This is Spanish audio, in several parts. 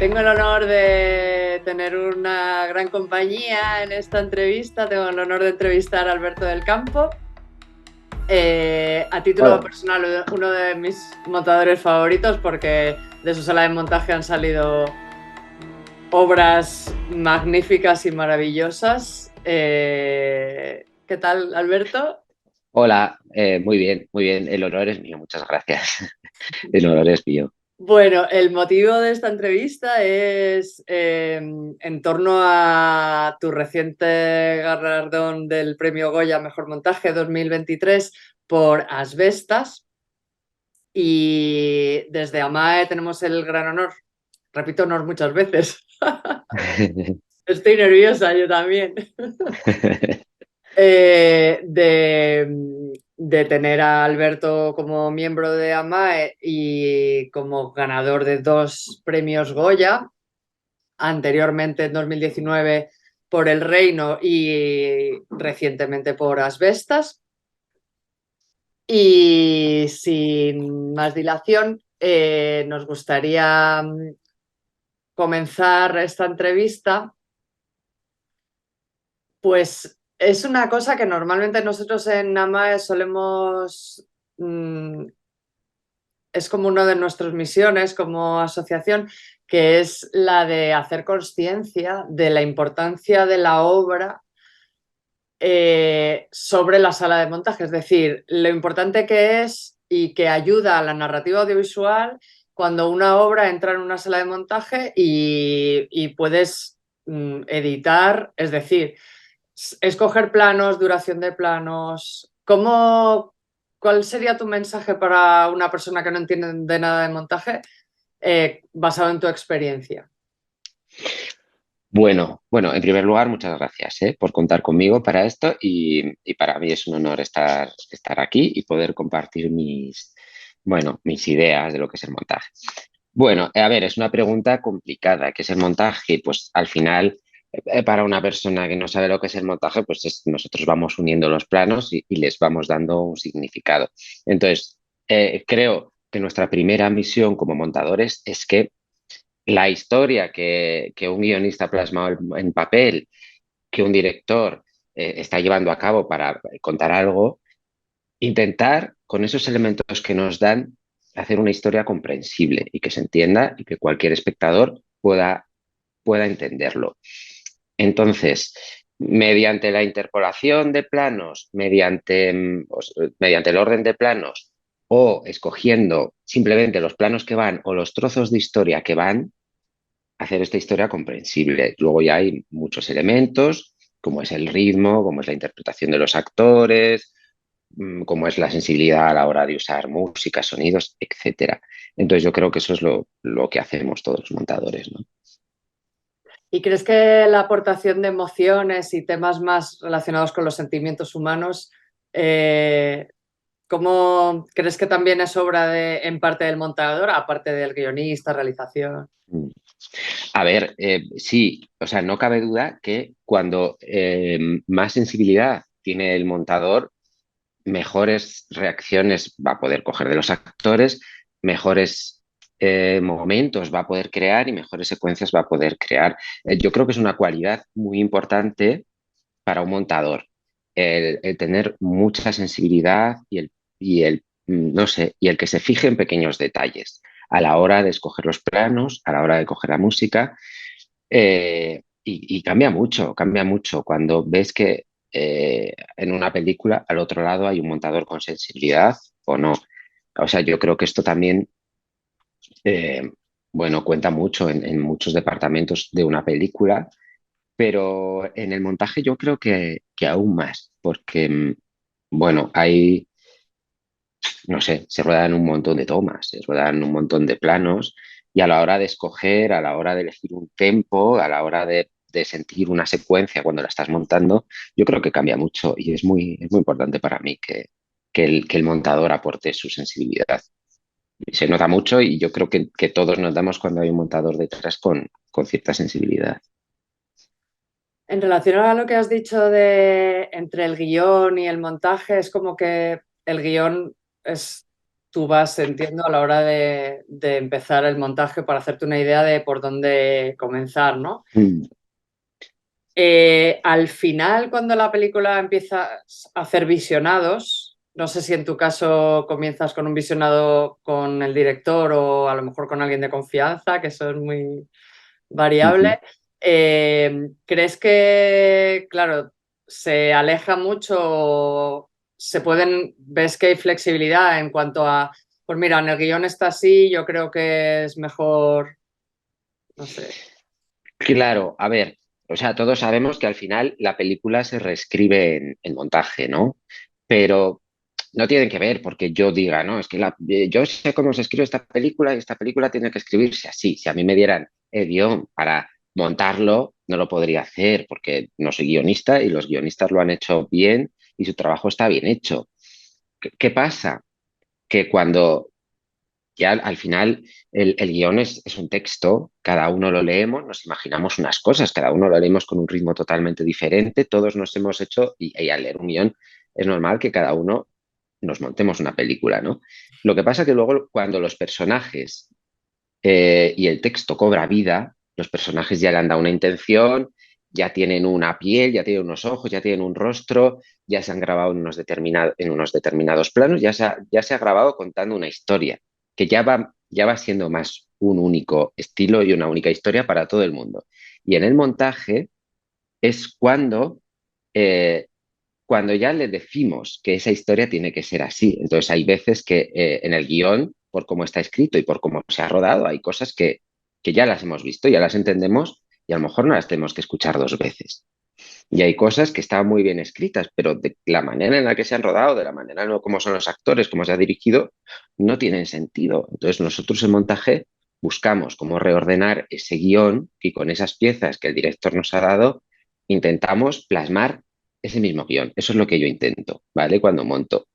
Tengo el honor de tener una gran compañía en esta entrevista. Tengo el honor de entrevistar a Alberto del Campo. A título Hola. personal, uno de mis montadores favoritos, porque de su sala de montaje han salido obras magníficas y maravillosas. ¿Qué tal, Alberto? Hola, muy bien, muy bien. El honor es mío, muchas gracias. El honor es mío. Bueno, el motivo de esta entrevista es en torno a tu reciente galardón del Premio Goya Mejor Montaje 2023 por Asbestas, y desde AMAE tenemos el gran honor, repito honor muchas veces, estoy nerviosa yo también, de tener a Alberto como miembro de AMAE y como ganador de dos premios Goya, anteriormente en 2019 por El Reino y recientemente por Asbestas. Y sin más dilación, nos gustaría comenzar esta entrevista. Pues es una cosa que normalmente nosotros en NAMAE solemos, es como una de nuestras misiones como asociación, que es la de hacer conciencia de la importancia de la obra sobre la sala de montaje, es decir, lo importante que es y que ayuda a la narrativa audiovisual cuando una obra entra en una sala de montaje y puedes editar, es decir, escoger planos, duración de planos. ¿Cuál sería tu mensaje para una persona que no entiende de nada de montaje, basado en tu experiencia? Bueno, en primer lugar, muchas gracias, por contar conmigo para esto y para mí es un honor estar aquí y poder compartir mis ideas de lo que es el montaje. Bueno, a ver, es una pregunta complicada. ¿Qué es el montaje? Pues al final, para una persona que no sabe lo que es el montaje, pues nosotros vamos uniendo los planos y les vamos dando un significado. Entonces, creo que nuestra primera misión como montadores es que la historia que un guionista ha plasmado en papel, que un director está llevando a cabo para contar algo, intentar con esos elementos que nos dan hacer una historia comprensible y que se entienda y que cualquier espectador pueda entenderlo. Entonces, mediante la interpolación de planos, mediante el orden de planos o escogiendo simplemente los planos que van o los trozos de historia que van, hacer esta historia comprensible. Luego ya hay muchos elementos, como es el ritmo, como es la interpretación de los actores, como es la sensibilidad a la hora de usar música, sonidos, etcétera. Entonces yo creo que eso es lo que hacemos todos los montadores, ¿no? ¿Y crees que la aportación de emociones y temas más relacionados con los sentimientos humanos, eh, cómo crees que también es obra en parte del montador, aparte del guionista, realización? Mm. A ver, sí, o sea, no cabe duda que cuando más sensibilidad tiene el montador, mejores reacciones va a poder coger de los actores, mejores momentos va a poder crear y mejores secuencias va a poder crear. Yo creo que es una cualidad muy importante para un montador, el tener mucha sensibilidad no sé, y el que se fije en pequeños detalles a la hora de escoger los planos, a la hora de coger la música. Y cambia mucho cuando ves que en una película al otro lado hay un montador con sensibilidad o no. O sea, yo creo que esto también, eh, bueno, cuenta mucho en muchos departamentos de una película, pero en el montaje yo creo que aún más, porque, bueno, no sé, se ruedan un montón de tomas, se ruedan un montón de planos y a la hora de escoger, a la hora de elegir un tempo, a la hora de sentir una secuencia cuando la estás montando, yo creo que cambia mucho y es muy importante para mí que el montador aporte su sensibilidad. Y se nota mucho y yo creo que todos nos damos cuando hay un montador detrás con cierta sensibilidad. En relación a lo que has dicho de entre el guión y el montaje, es como que el guión es tú vas, entiendo, a la hora de empezar el montaje para hacerte una idea de por dónde comenzar, ¿no? Mm. Al final, cuando la película empieza a hacer visionados, no sé si en tu caso comienzas con un visionado con el director o a lo mejor con alguien de confianza, que eso es muy Ujú. variable. ¿Crees que, claro, se aleja mucho, ves que hay flexibilidad en cuanto a, pues mira, en el guión está así, yo creo que es mejor, no sé. Claro, a ver, o sea, todos sabemos que al final la película se reescribe en montaje, ¿no? Pero no tienen que ver porque yo diga, no, es que yo sé cómo se escribe esta película y esta película tiene que escribirse así. Si a mí me dieran el guión para montarlo, no lo podría hacer porque no soy guionista y los guionistas lo han hecho bien y su trabajo está bien hecho. ¿Qué pasa? Que cuando ya al final el guión es un texto, cada uno lo leemos, nos imaginamos unas cosas, cada uno lo leemos con un ritmo totalmente diferente, todos nos hemos hecho, y al leer un guión es normal que cada uno nos montemos una película, ¿no? Lo que pasa que luego cuando los personajes y el texto cobra vida, los personajes ya le han dado una intención, ya tienen una piel, ya tienen unos ojos, ya tienen un rostro, ya se han grabado en unos determinados planos, ya se ha grabado contando una historia, que ya va siendo más un único estilo y una única historia para todo el mundo. Y en el montaje es eh, cuando ya le decimos que esa historia tiene que ser así. Entonces hay veces que en el guión, por cómo está escrito y por cómo se ha rodado, hay cosas que ya las hemos visto, ya las entendemos y a lo mejor no las tenemos que escuchar dos veces. Y hay cosas que están muy bien escritas, pero de la manera en la que se han rodado, de la manera en la como son los actores, cómo se ha dirigido, no tienen sentido. Entonces nosotros en montaje buscamos cómo reordenar ese guión y con esas piezas que el director nos ha dado, intentamos plasmar ese mismo guión. Eso es lo que yo intento, ¿vale? Cuando monto.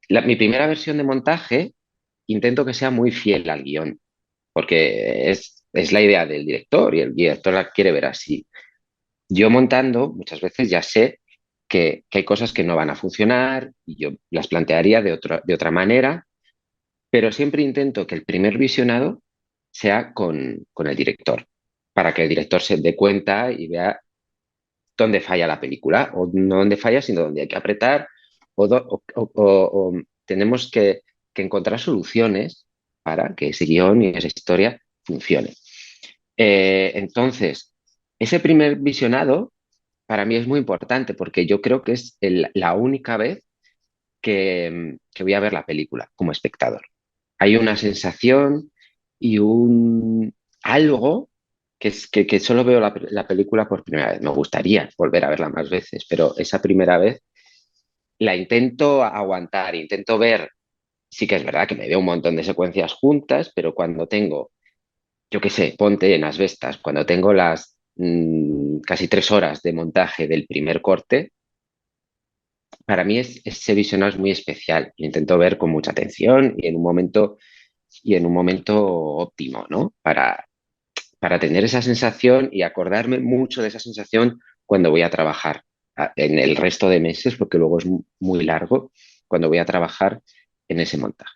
Mi primera versión de montaje intento que sea muy fiel al guión, porque es la idea del director y el director la quiere ver así. Yo montando muchas veces ya sé que hay cosas que no van a funcionar y yo las plantearía de otra manera, pero siempre intento que el primer visionado sea con el director, para que el director se dé cuenta y vea dónde falla la película, o no dónde falla, sino dónde hay que apretar, o tenemos que encontrar soluciones para que ese guión y esa historia funcione. Entonces, ese primer visionado para mí es muy importante porque yo creo que es la única vez que voy a ver la película como espectador. Hay una sensación y un algo que solo veo la película por primera vez. Me gustaría volver a verla más veces, pero esa primera vez la intento aguantar, intento ver. Sí que es verdad que me veo un montón de secuencias juntas, pero cuando tengo, yo qué sé, ponte en Asbestas, cuando tengo las casi 3 horas de montaje del primer corte, para mí ese visionado es muy especial. Lo intento ver con mucha atención y en un momento óptimo, ¿no? Para tener esa sensación y acordarme mucho de esa sensación cuando voy a trabajar en el resto de meses, porque luego es muy largo, cuando voy a trabajar en ese montaje.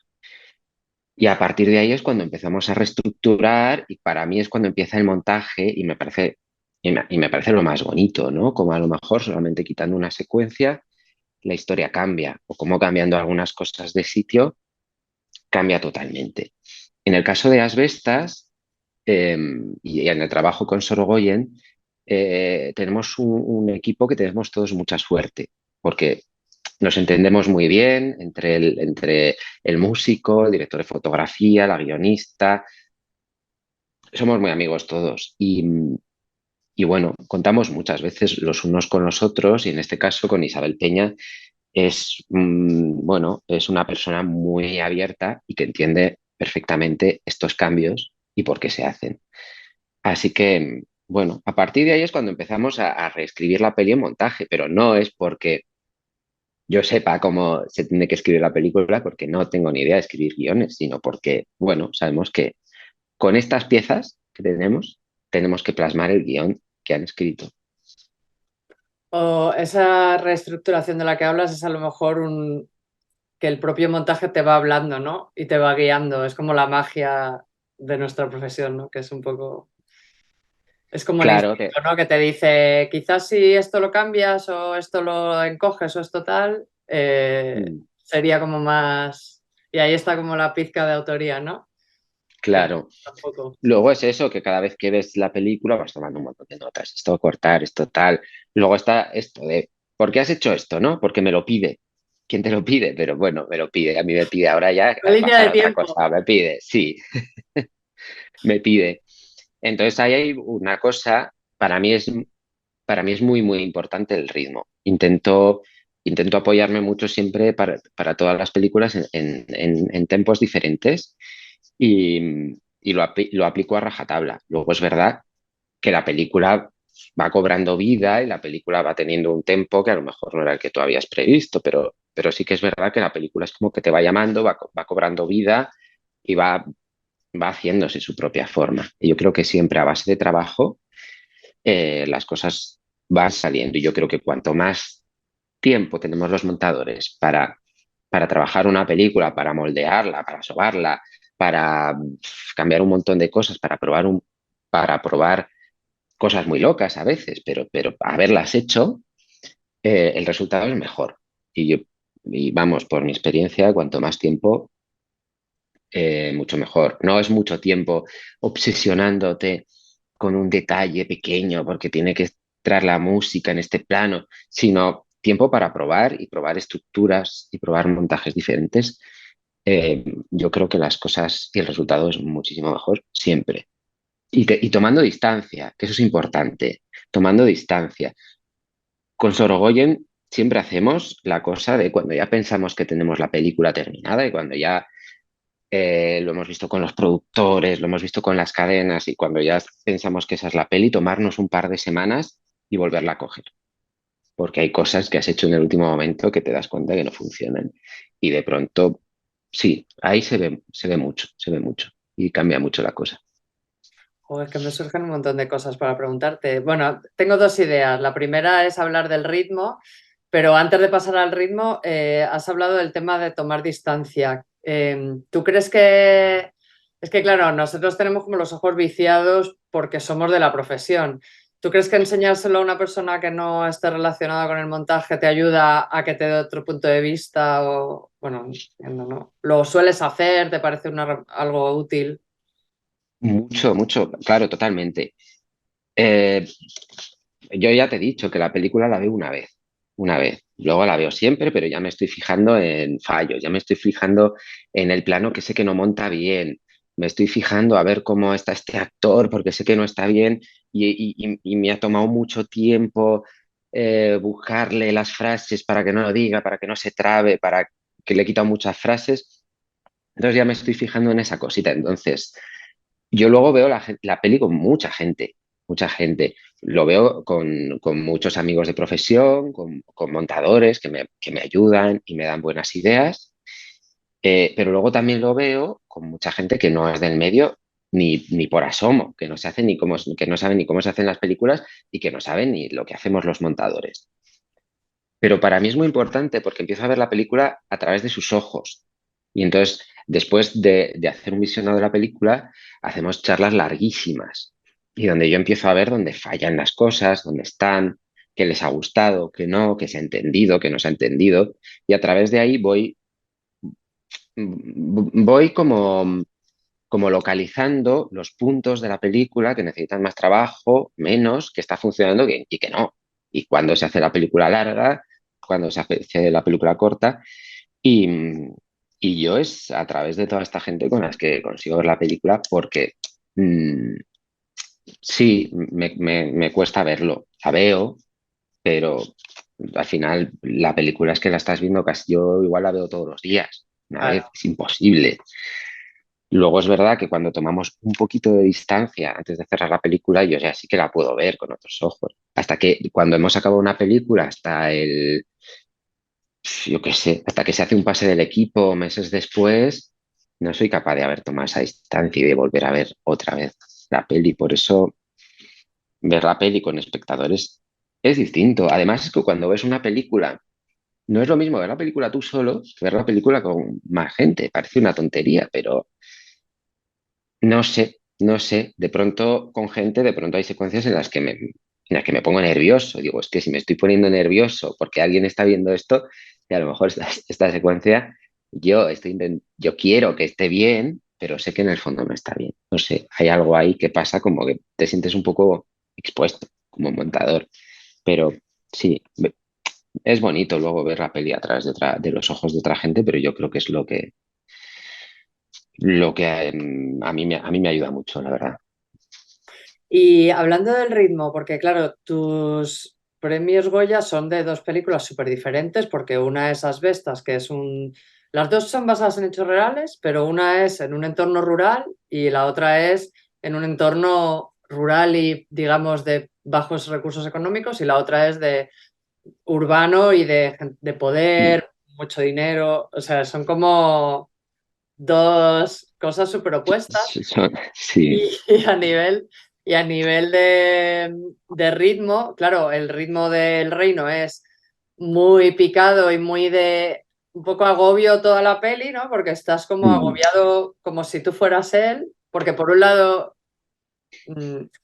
Y a partir de ahí es cuando empezamos a reestructurar y para mí es cuando empieza el montaje y me parece lo más bonito, ¿no? Como a lo mejor solamente quitando una secuencia la historia cambia o como cambiando algunas cosas de sitio cambia totalmente. En el caso de Asbestas y en el trabajo con Sorogoyen, tenemos un equipo que tenemos todos mucha suerte porque nos entendemos muy bien entre el músico, el director de fotografía, la guionista, somos muy amigos todos y bueno, contamos muchas veces los unos con los otros y en este caso con Isabel Peña bueno, es una persona muy abierta y que entiende perfectamente estos cambios y por qué se hacen. Así que, bueno, a partir de ahí es cuando empezamos a reescribir la peli en montaje, pero no es porque yo sepa cómo se tiene que escribir la película, porque no tengo ni idea de escribir guiones, sino porque, bueno, sabemos que con estas piezas que tenemos que plasmar el guión que han escrito. O esa reestructuración de la que hablas es a lo mejor que el propio montaje te va hablando, ¿no? Y te va guiando. Es como la magia de nuestra profesión, ¿no? Que es un poco... Es como el Claro, instinto, ¿no? Que te dice, quizás si esto lo cambias o esto lo encoges o esto tal, mm, sería como más... Y ahí está como la pizca de autoría, ¿no? Pero claro. tampoco. Luego es eso, que cada vez que ves la película vas tomando un montón de notas. Esto cortar, esto tal. Luego está esto de, ¿por qué has hecho esto, no? Porque me lo pide. ¿Quién te lo pide? Pero bueno, me lo pide. A mí me pide ahora ya La línea pasar de a otra tiempo. cosa. Me pide, sí, me pide. Entonces ahí hay una cosa, para mí es muy, muy importante el ritmo. Intento apoyarme mucho siempre para todas las películas en tempos diferentes y lo aplico a rajatabla. Luego es verdad que la película va cobrando vida y la película va teniendo un tempo que a lo mejor no era el que tú habías previsto, pero sí que es verdad que la película es como que te va llamando, va cobrando vida y va haciéndose su propia forma. Y yo creo que siempre a base de trabajo las cosas van saliendo. Y yo creo que cuanto más tiempo tenemos los montadores para trabajar una película, para moldearla, para sobarla, para cambiar un montón de cosas, para probar cosas muy locas a veces, pero haberlas hecho, el resultado es mejor. Y yo, y vamos, por mi experiencia, cuanto más tiempo, mucho mejor. No es mucho tiempo obsesionándote con un detalle pequeño porque tiene que entrar la música en este plano, sino tiempo para probar y probar estructuras y probar montajes diferentes. Yo creo que las cosas y el resultado es muchísimo mejor siempre. Y tomando distancia, que eso es importante, tomando distancia. Con Sorogoyen siempre hacemos la cosa de cuando ya pensamos que tenemos la película terminada y cuando ya lo hemos visto con los productores, lo hemos visto con las cadenas y cuando ya pensamos que esa es la peli, tomarnos un par de semanas y volverla a coger. Porque hay cosas que has hecho en el último momento que te das cuenta que no funcionan. Y de pronto, sí, ahí se ve mucho y cambia mucho la cosa. Joder, que me surgen un montón de cosas para preguntarte. Bueno, tengo dos ideas. La primera es hablar del ritmo, pero antes de pasar al ritmo, has hablado del tema de tomar distancia. ¿Tú crees que... Es que, claro, nosotros tenemos como los ojos viciados porque somos de la profesión. ¿Tú crees que enseñárselo a una persona que no esté relacionada con el montaje te ayuda a que te dé otro punto de vista? O, bueno, entiendo, ¿no? ¿Lo sueles hacer? ¿Te parece algo útil? Mucho, mucho, claro, totalmente. Eh, yo ya te he dicho que la película la veo una vez. Luego la veo siempre, pero ya me estoy fijando en fallos, ya me estoy fijando en el plano que sé que no monta bien, me estoy fijando a ver cómo está este actor porque sé que no está bien y me ha tomado mucho tiempo buscarle las frases para que no lo diga, para que no se trabe, para que le he quitado muchas frases. Entonces ya me estoy fijando en esa cosita. Entonces, yo luego veo la peli con mucha gente, mucha gente. Lo veo con muchos amigos de profesión, con montadores que me ayudan y me dan buenas ideas, pero luego también lo veo con mucha gente que no es del medio ni por asomo, que no se hace ni cómo, que no saben ni cómo se hacen las películas y que no saben ni lo que hacemos los montadores. Pero para mí es muy importante porque empiezo a ver la película a través de sus ojos. Y entonces, después de hacer un visionado de la película, hacemos charlas larguísimas y donde yo empiezo a ver dónde fallan las cosas, dónde están, qué les ha gustado, qué no, qué se ha entendido, qué no se ha entendido. Y a través de ahí voy como localizando los puntos de la película que necesitan más trabajo, menos, que está funcionando y que no. Y cuando se hace la película larga, cuando se hace la película corta. Y, y yo es a través de toda esta gente con las que consigo ver la película porque mm, sí, me cuesta verlo. La veo, pero al final la película es que la estás viendo casi yo igual la veo todos los días. Una vez, Claro. es imposible. Luego es verdad que cuando tomamos un poquito de distancia antes de cerrar la película, yo ya sí que la puedo ver con otros ojos. Hasta que cuando hemos acabado una película, yo qué sé, hasta que se hace un pase del equipo meses después, no soy capaz de haber tomado esa distancia y de volver a ver otra vez la peli. Por eso ver la peli con espectadores es distinto. Además es que cuando ves una película no es lo mismo ver la película tú solo que ver la película con más gente. Parece una tontería, pero no sé, no sé. De pronto con gente, de pronto hay secuencias en las que me pongo nervioso. Digo, es que si me estoy poniendo nervioso porque alguien está viendo esto, y a lo mejor esta secuencia yo quiero que esté bien, pero sé que en el fondo no está bien. No sé, hay algo ahí que pasa como que te sientes un poco expuesto como montador. Pero sí, es bonito luego ver la peli a través de los ojos de otra gente, pero yo creo que es lo que a mí me ayuda mucho, la verdad. Y hablando del ritmo, porque claro, tus premios Goya son de dos películas súper diferentes, porque una es Asbestas, que es un... Las dos son basadas en hechos reales, pero una es en un entorno rural y la otra es en un entorno rural y, digamos, de bajos recursos económicos, y la otra es de urbano y de Mm. poder, mucho dinero. O sea, son como dos cosas súper opuestas. Sí. Y, y a nivel de ritmo, claro, el ritmo del Reino es muy picado y muy de un poco agobio toda la peli, ¿no? Porque estás como Mm. agobiado como si tú fueras él, porque por un lado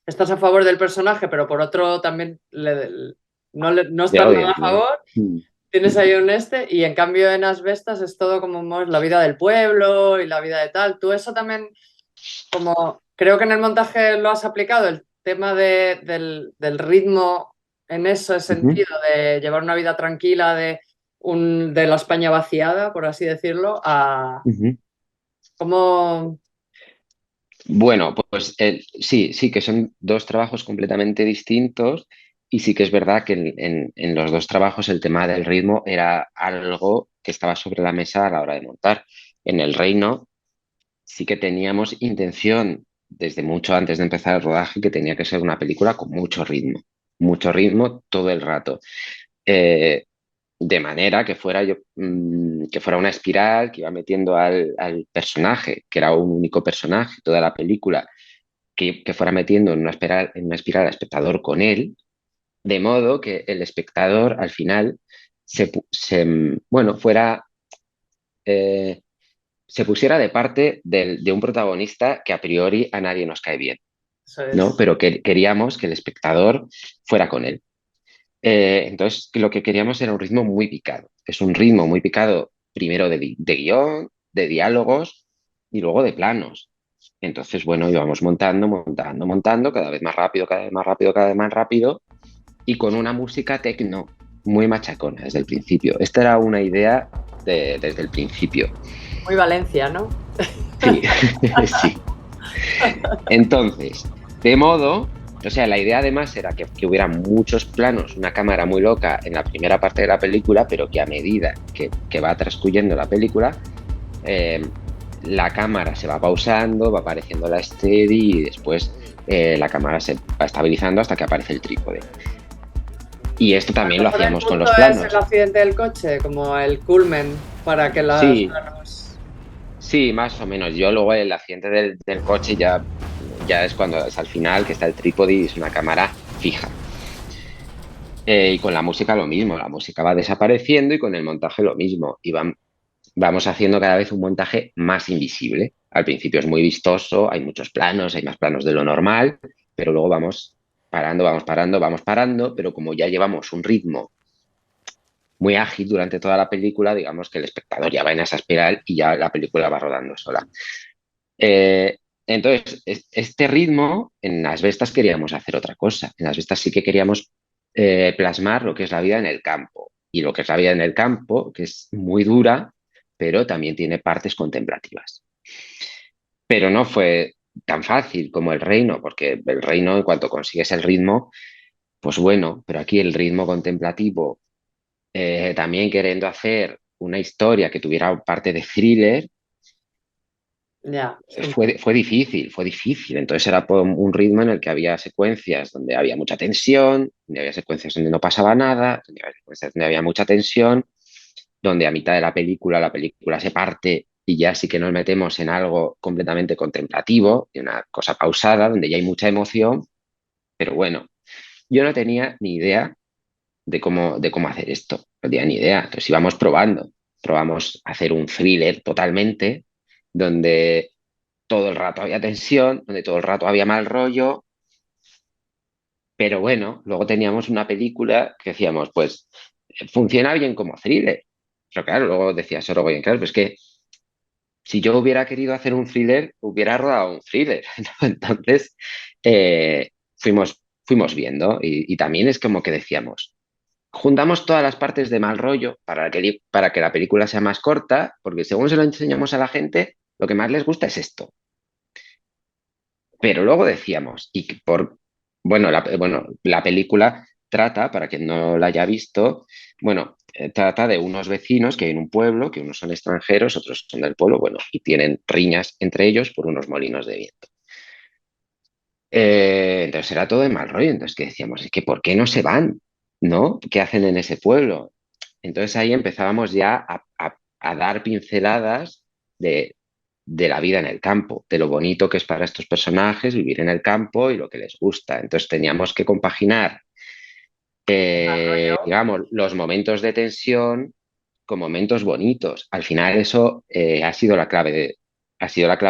estás a favor del personaje, pero por otro también no Le estás nada odias, a ¿no? favor. Mm. Tienes ahí un y en cambio en Asbestas es todo como más la vida del pueblo y la vida de tal. Tú eso también como creo que en el montaje lo has aplicado, el tema del ritmo en ese Ujú, sentido, de llevar una vida tranquila, de la España vaciada, por así decirlo, a ujú. cómo... Bueno, pues sí, sí, que son dos trabajos completamente distintos y sí que es verdad que en los dos trabajos el tema del ritmo era algo que estaba sobre la mesa a la hora de montar. En El Reino sí que teníamos intención desde mucho antes de empezar el rodaje que tenía que ser una película con mucho ritmo todo el rato. Eh, de manera que fuera que fuera una espiral que iba metiendo al personaje, que era un único personaje, toda la película, que fuera metiendo en una espiral al espectador con él, de modo que el espectador al final bueno, eh, se pusiera de parte de un protagonista que a priori a nadie nos cae bien, Eso ¿no? es. Pero que queríamos que el espectador fuera con él. Entonces, lo que queríamos era un ritmo muy picado. Es un ritmo muy picado, primero de guión, de diálogos y luego de planos. Entonces, bueno, íbamos montando, montando, montando, cada vez más rápido, cada vez más rápido, cada vez más rápido, y con una música techno muy machacona desde el principio. Esta era una idea desde el principio. Muy Valencia, ¿no? Sí, sí. Entonces, de modo, o sea, la idea además era que hubiera muchos planos, una cámara muy loca en la primera parte de la película, pero que a medida que va transcurriendo la película, eh, la cámara se va pausando, va apareciendo la steady y después la cámara se va estabilizando hasta que aparece el trípode. Y esto también lo Mejor el hacíamos con punto los es el planos. accidente del coche, como el culmen para que las Sí, planos... sí, más o menos. Yo luego el accidente del coche ya es cuando es al final, que está el trípode y es una cámara fija. Y con la música lo mismo, la música va desapareciendo y con el montaje lo mismo. Vamos haciendo cada vez un montaje más invisible. Al principio es muy vistoso, hay muchos planos, hay más planos de lo normal, pero luego vamos parando, vamos parando, vamos parando, pero como ya llevamos un ritmo muy ágil durante toda la película, digamos que el espectador ya va en esa espiral y ya la película va rodando sola. Eh, entonces, este ritmo, en las Vestas queríamos hacer otra cosa. En las Vestas sí que queríamos plasmar lo que es la vida en el campo. Y lo que es la vida en el campo, que es muy dura, pero también tiene partes contemplativas. Pero no fue tan fácil como el reino, porque el reino, en cuanto consigues el ritmo, pues bueno, pero aquí el ritmo contemplativo, también queriendo hacer una historia que tuviera parte de thriller, Ya, fue difícil, fue difícil. Entonces era por un ritmo en el que había secuencias donde había mucha tensión, donde había secuencias donde no pasaba nada, donde había secuencias donde había mucha tensión, donde a mitad de la película se parte y ya sí que nos metemos en algo completamente contemplativo, en una cosa pausada, donde ya hay mucha emoción, pero bueno, yo no tenía ni idea de cómo hacer esto. No tenía ni idea. Entonces íbamos probando. Probamos hacer un thriller totalmente, donde todo el rato había tensión, donde todo el rato había mal rollo, pero bueno, luego teníamos una película que decíamos, pues funciona bien como thriller. Pero claro, luego decía Sorogoyen, claro, pues que si yo hubiera querido hacer un thriller, hubiera rodado un thriller, ¿no? Entonces, fuimos viendo y también es como que decíamos, juntamos todas las partes de mal rollo para que la película sea más corta, porque según se lo enseñamos a la gente, lo que más les gusta es esto. Pero luego decíamos, bueno, la película trata, para quien no la haya visto, bueno, trata de unos vecinos que hay en un pueblo, que unos son extranjeros, otros son del pueblo, bueno, y tienen riñas entre ellos por unos molinos de viento. Entonces era todo de mal rollo, entonces que decíamos, es que ¿por qué no se van? ¿No? ¿Qué hacen en ese pueblo? Entonces ahí empezábamos ya a dar pinceladas de la vida en el campo, de lo bonito que es para estos personajes vivir en el campo y lo que les gusta. Entonces teníamos que compaginar, Mal rollo. digamos, los momentos de tensión con momentos bonitos. Al final eso ha sido la clave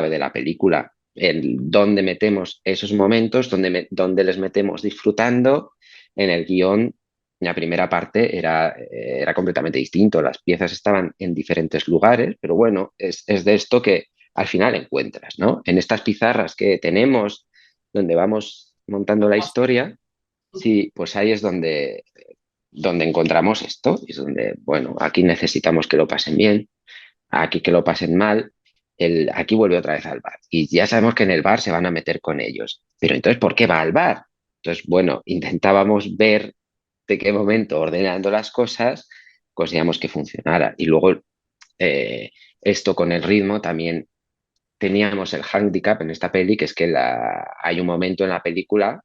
de la película, el dónde metemos esos momentos, dónde les metemos disfrutando. En el guión, la primera parte era completamente distinto, las piezas estaban en diferentes lugares, pero bueno, es de esto que al final encuentras, ¿no? En estas pizarras que tenemos, donde vamos montando la historia, sí, pues ahí es donde encontramos esto, y es donde, bueno, aquí necesitamos que lo pasen bien, aquí que lo pasen mal, aquí vuelve otra vez al bar. Y ya sabemos que en el bar se van a meter con ellos. Pero entonces, ¿por qué va al bar? Entonces, bueno, intentábamos ver de qué momento, ordenando las cosas, conseguíamos que funcionara. Y luego, esto con el ritmo también teníamos el handicap en esta peli, que es que hay un momento en la película,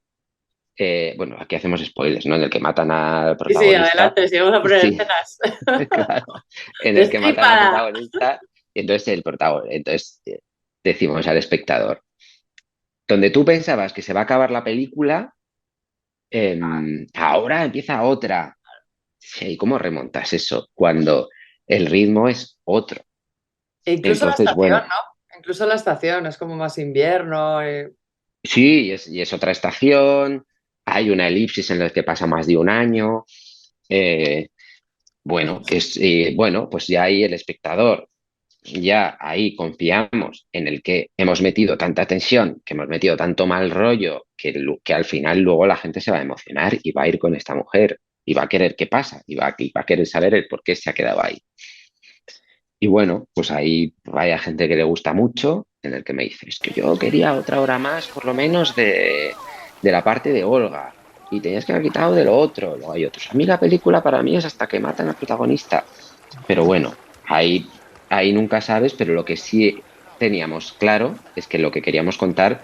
bueno, aquí hacemos spoilers, ¿no? En el que matan al Sí, sí, protagonista. adelante, si vamos a poner Sí, escenas. claro, en el que matan al Destrípada. protagonista, y entonces entonces decimos al espectador, donde tú pensabas que se va a acabar la película, ahora empieza otra. Sí, ¿cómo remontas eso cuando el ritmo es otro? E incluso la Entonces, estación, bueno, ¿no? Incluso la estación es como más invierno. sí, y es otra estación, hay una elipsis en la que pasa más de un año. eh, bueno, bueno, pues ya ahí el espectador, ya ahí confiamos en el que hemos metido tanta tensión, que hemos metido tanto mal rollo, que al final luego la gente se va a emocionar y va a ir con esta mujer y va a querer qué pasa y va a querer saber el por qué se ha quedado ahí. Y bueno, pues ahí hay gente que le gusta mucho, en el que me dice, es que yo quería otra hora más, por lo menos, de la parte de Olga, y tenías que haber quitado de lo otro. Luego hay otros. A mí la película para mí es hasta que matan al protagonista. Pero bueno, ahí nunca sabes, pero lo que sí teníamos claro es que lo que queríamos contar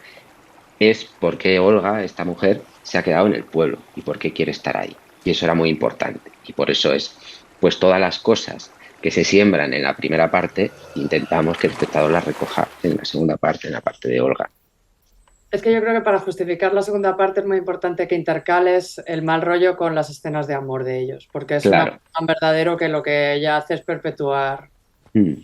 es por qué Olga, esta mujer, se ha quedado en el pueblo y por qué quiere estar ahí. Y eso era muy importante. Y por eso es, pues todas las cosas que se siembran en la primera parte, intentamos que el espectador las recoja en la segunda parte, en la parte de Olga. Es que yo creo que para justificar la segunda parte es muy importante que intercales el mal rollo con las escenas de amor de ellos, porque es un amor Claro. tan verdadero que lo que ella hace es perpetuar Mm,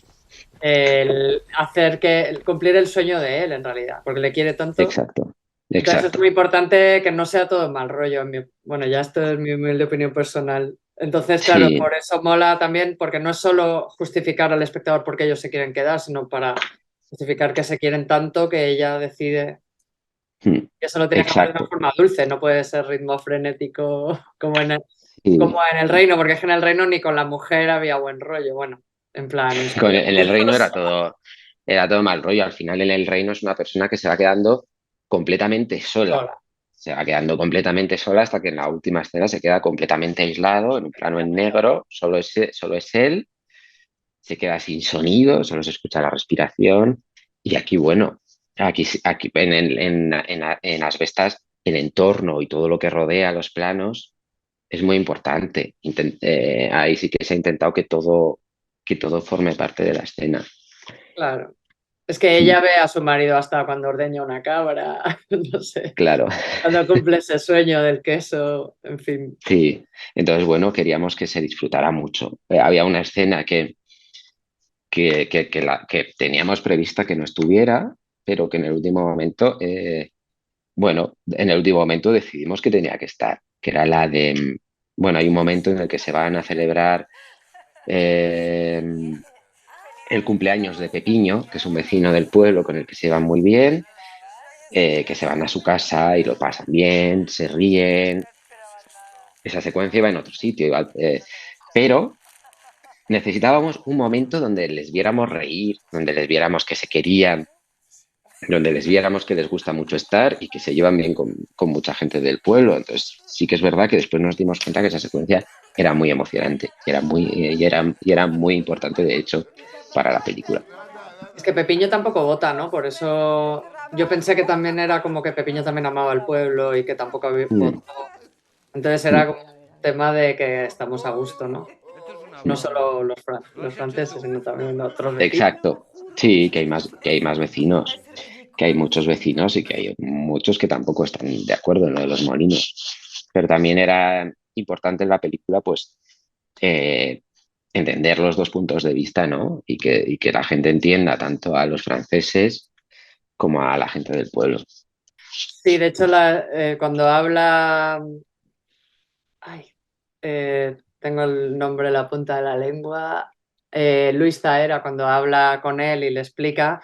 el hacer que cumplir el sueño de él en realidad, porque le quiere tanto. exacto, Entonces es exacto. muy importante que no sea todo mal rollo. Bueno, ya esto es mi humilde opinión personal. Entonces, claro, Sí, por eso mola también, porque no es solo justificar al espectador porque ellos se quieren quedar, sino para justificar que se quieren tanto que ella decide mm, que eso lo tiene que hacer de una exacto. forma dulce, no puede ser ritmo frenético como Sí. en el reino, porque es que en el reino ni con la mujer había buen rollo. Bueno, en plan, En el reino era todo mal rollo. Al final en el reino es una persona que se va quedando completamente sola. sola. Se va quedando completamente sola hasta que en la última escena se queda completamente aislado, en un plano en negro, solo es él, se queda sin sonido, solo se escucha la respiración. Y aquí, bueno, aquí en Asbestas, el entorno y todo lo que rodea los planos es muy importante. Ahí sí que se ha intentado que todo forme parte de la escena. Claro. Es que ella ve a su marido hasta cuando ordeña una cabra, no sé, Claro, cuando cumple ese sueño del queso, en fin. sí. Entonces, bueno, queríamos que se disfrutara mucho. Había una escena que teníamos prevista que no estuviera, pero que en el último momento, bueno, en el último momento decidimos que tenía que estar, que era la de, bueno, hay un momento en el que se van a celebrar eh, el cumpleaños de Pepiño, que es un vecino del pueblo con el que se van muy bien, que se van a su casa y lo pasan bien, se ríen. Esa secuencia iba en otro sitio, pero necesitábamos un momento donde les viéramos reír, donde les viéramos que se querían, donde les viéramos que les gusta mucho estar y que se llevan bien con mucha gente del pueblo. Entonces, sí que es verdad que después nos dimos cuenta que esa secuencia era muy emocionante y era muy importante, de hecho, para la película. Es que Pepiño tampoco vota, ¿no? Por eso yo pensé que también era como que Pepiño también amaba al pueblo y que tampoco Mm, votó. Entonces era mm, como un tema de que estamos a gusto, ¿no? No mm. solo los franceses, sino también otros vecinos. Exacto. Sí, que hay más vecinos, que hay muchos vecinos y que hay muchos que tampoco están de acuerdo en lo de los molinos. Pero también era importante en la película, pues, eh, entender los dos puntos de vista, ¿no? Y que la gente entienda tanto a los franceses como a la gente del pueblo. Sí, de hecho, cuando habla. Ay, tengo el nombre en la punta de la lengua. Luis Zaera, cuando habla con él y le explica,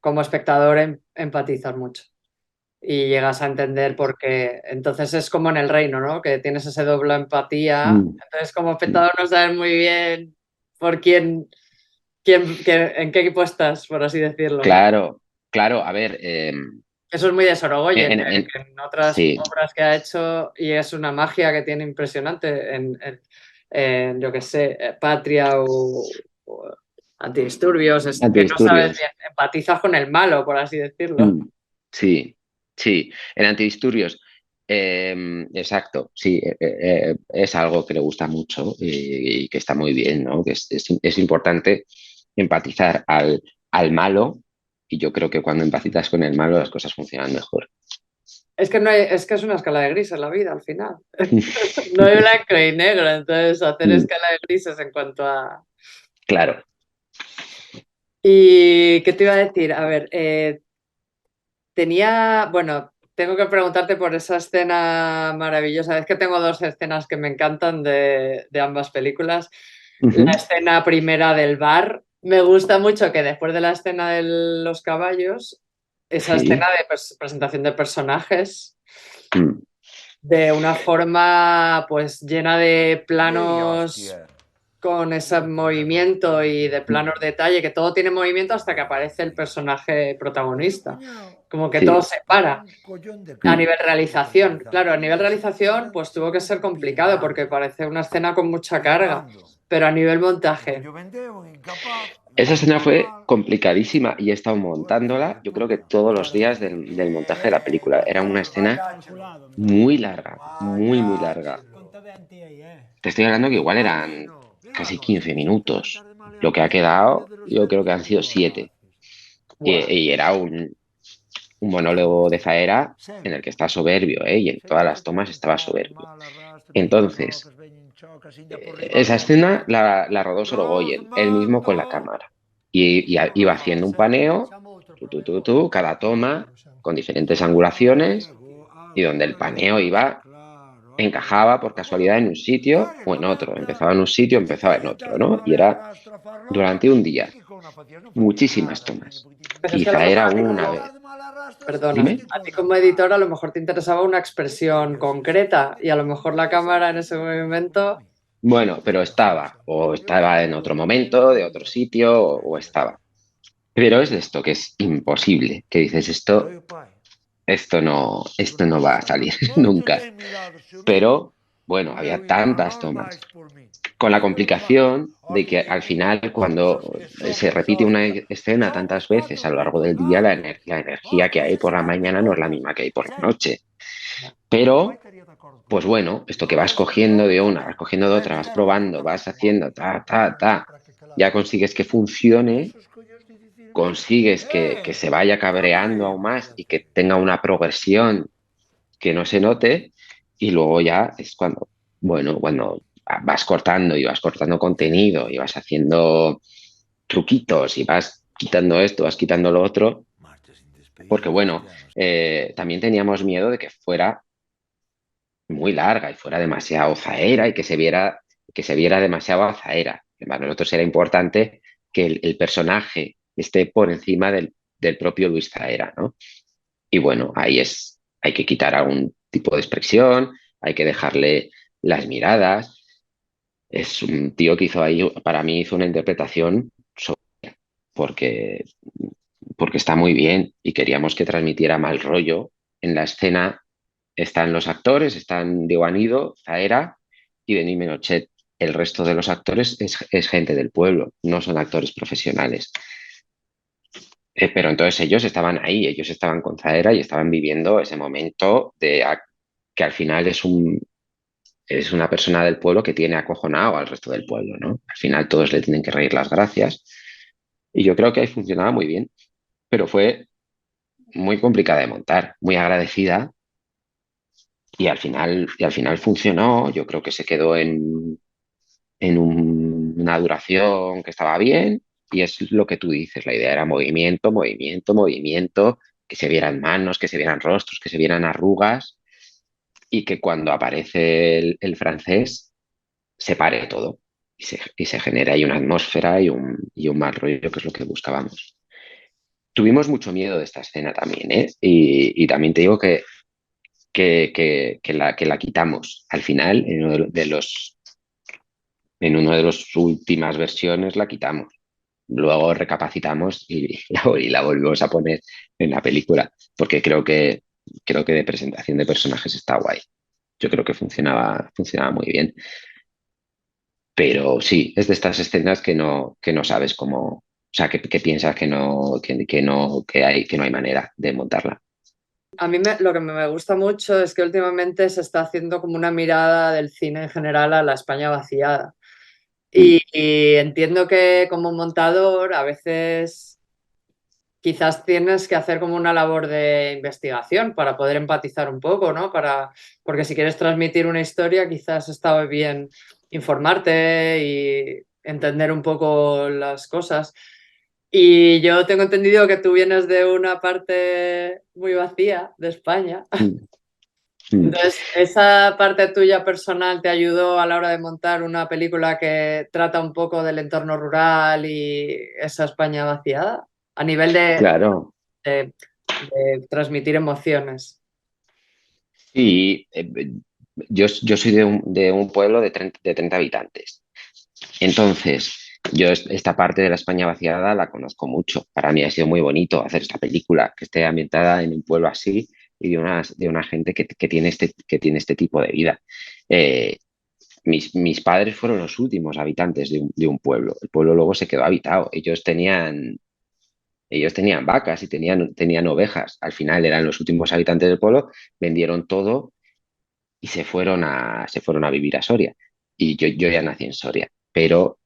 como espectador empatizas mucho y llegas a entender por qué. Entonces es como en El Reino, ¿no? Que tienes ese doble empatía. Mm, Entonces, como mm. espectador no sabes muy bien por en qué equipo estás, por así decirlo, ¿no? Claro, claro, a ver, Eso es muy de Sorogoyen, en- en- que en otras sí, obras que ha hecho, y es una magia que tiene impresionante yo qué sé, Patria o Antidisturbios, es que no sabes antidisturbios. bien, empatizas con el malo, por así decirlo. Mm, sí, sí, en antidisturbios, exacto, sí, es algo que le gusta mucho y que está muy bien, ¿no? Que es importante empatizar al malo y yo creo que cuando empatizas con el malo las cosas funcionan mejor. Es que, no hay- es que es una escala de grises la vida al final. No hay blanco y negro, entonces hacer Mm, escala de grises en cuanto a... claro. ¿Y qué te iba a decir? A ver, bueno, tengo que preguntarte por esa escena maravillosa. Es que tengo dos escenas que me encantan de ambas películas. La Ujú, escena primera del bar. Me gusta mucho que después de la escena de los caballos, esa escena sí. de presentación de personajes, Mm, de una forma pues llena de planos con ese movimiento y de planos detalle, que todo tiene movimiento hasta que aparece el personaje protagonista. Como que todo sí. se para. A Mm. nivel realización, claro, a nivel realización, pues tuvo que ser complicado porque parece una escena con mucha carga, pero a nivel montaje, Esa escena fue complicadísima y he estado montándola, yo creo que todos los días del montaje de la película. Era una escena muy larga, muy, muy larga. Te estoy hablando que igual eran casi 15 minutos. Lo que ha quedado, yo creo que han sido 7. ¡buah! Y era un monólogo de Zaera en el que está soberbio, ¿eh? Y en todas las tomas estaba soberbio. Entonces, esa escena la rodó Sorogoyen, él mismo con la cámara. Iba haciendo un paneo, cada toma, con diferentes angulaciones, y donde el paneo iba, encajaba por casualidad en un sitio o en otro. Empezaba en un sitio, empezaba en otro, ¿no? Y era durante un día, muchísimas tomas. Pero es que a lo Quizá mejor era a ti una como, vez. perdona, Dime. a ti como editor a lo mejor te interesaba una expresión concreta y a lo mejor la cámara en ese movimiento, Bueno, pero o estaba en otro momento, de otro sitio, o estaba. Pero es de esto que es imposible, que dices esto no va a salir nunca. Pero bueno, había tantas tomas, con la complicación de que al final cuando se repite una escena tantas veces a lo largo del día, la energía que hay por la mañana no es la misma que hay por la noche. Pero, pues bueno, esto que vas cogiendo de una, vas cogiendo de otra, vas probando, vas haciendo, ya consigues que funcione consigues que se vaya cabreando aún más y que tenga una progresión que no se note, y luego ya es cuando, bueno, cuando vas cortando contenido y vas haciendo truquitos y vas quitando esto, vas quitando lo otro, porque bueno, también teníamos miedo de que fuera muy larga y fuera demasiado zaera y que se viera demasiado zaera. Para nosotros era importante que el personaje esté por encima del propio Luis Zaera, ¿no? Y bueno, hay que quitar algún tipo de expresión, hay que dejarle las miradas. Es un tío que hizo ahí, para mí hizo una interpretación porque, porque está muy bien y queríamos que transmitiera mal rollo. En la escena están los actores, están Diego Anido, Zaera y Denis Menochet. El resto de los actores es gente del pueblo, no son actores profesionales. Pero entonces ellos estaban ahí, ellos estaban con Zaera y estaban viviendo ese momento que al final es una persona del pueblo que tiene acojonado al resto del pueblo, ¿no? Al final todos le tienen que reír las gracias y yo creo que ahí funcionaba muy bien, pero fue muy complicada de montar, muy agradecida y al final funcionó. Yo creo que se quedó en una duración que estaba bien y es lo que tú dices, la idea era movimiento, movimiento, movimiento, que se vieran manos, que se vieran rostros, que se vieran arrugas y que cuando aparece el francés se pare todo y se genere ahí una atmósfera y un mal rollo, que es lo que buscábamos. Tuvimos mucho miedo de esta escena también, ¿eh? Y también te digo que la quitamos. Al final, en uno de los últimas versiones la quitamos. Luego recapacitamos y la volvemos a poner en la película, porque creo que de presentación de personajes está guay. Yo creo que funcionaba muy bien. Pero sí, es de estas escenas que no sabes cómo, o sea, que piensas que no hay manera de montarla. A mí lo que me gusta mucho es que últimamente se está haciendo como una mirada del cine en general a la España vaciada. Mm, Y entiendo que como montador a veces quizás tienes que hacer como una labor de investigación para poder empatizar un poco, ¿no? Porque si quieres transmitir una historia, quizás está bien informarte y entender un poco las cosas. Y yo tengo entendido que tú vienes de una parte muy vacía de España. mm, mm. Entonces, ¿esa parte tuya personal te ayudó a la hora de montar una película que trata un poco del entorno rural y esa España vaciada? A nivel Claro, de transmitir emociones. sí, yo soy de un pueblo de 30 habitantes. Entonces, esta parte de la España vaciada la conozco mucho. Para mí ha sido muy bonito hacer esta película, que esté ambientada en un pueblo así y de una gente que tiene este tipo de vida. Eh, mis padres fueron los últimos habitantes de un pueblo. El pueblo luego se quedó habitado. Ellos tenían vacas y tenían ovejas. Al final eran los últimos habitantes del pueblo, vendieron todo y se fueron a vivir a Soria. Y yo ya nací en Soria, pero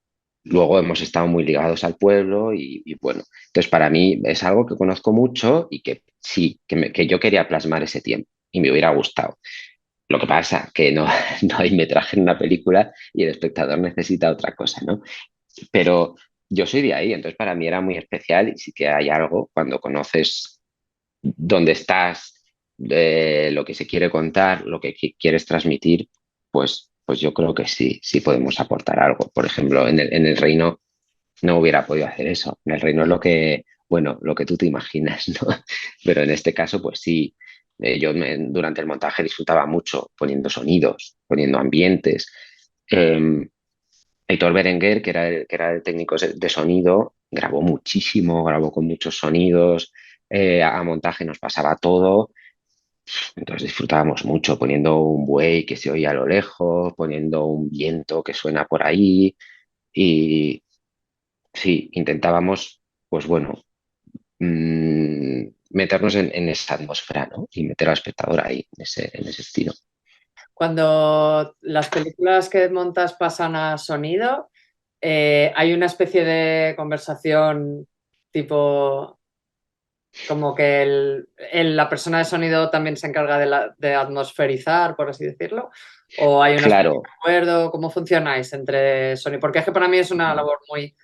luego hemos estado muy ligados al pueblo y bueno, entonces para mí es algo que conozco mucho y que sí, que yo quería plasmar ese tiempo y me hubiera gustado. Lo que pasa que no, no hay metraje en una película y el espectador necesita otra cosa, ¿no? Pero yo soy de ahí, entonces para mí era muy especial y sí que hay algo cuando conoces dónde estás, lo que se quiere contar, lo que quieres transmitir, pues yo creo que sí, sí podemos aportar algo. Por ejemplo, en el reino no hubiera podido hacer eso. En el reino es lo que, bueno, lo que tú te imaginas, ¿no? Pero en este caso, pues sí. Durante el montaje disfrutaba mucho poniendo sonidos, poniendo ambientes. Eh, Aitor Berenguer, que era el técnico de sonido, grabó muchísimo, grabó con muchos sonidos, a montaje nos pasaba todo, entonces disfrutábamos mucho poniendo un buey que se oía a lo lejos, poniendo un viento que suena por ahí y sí, intentábamos, pues bueno, meternos en esa atmósfera, ¿no? Y meter al espectador ahí, en ese estilo. Cuando las películas que montas pasan a sonido, hay una especie de conversación tipo, como que la persona de sonido también se encarga de atmosferizar, por así decirlo, o hay una especie de Claro, acuerdo, ¿cómo funcionáis entre sonido? Porque es que para mí es una labor muy,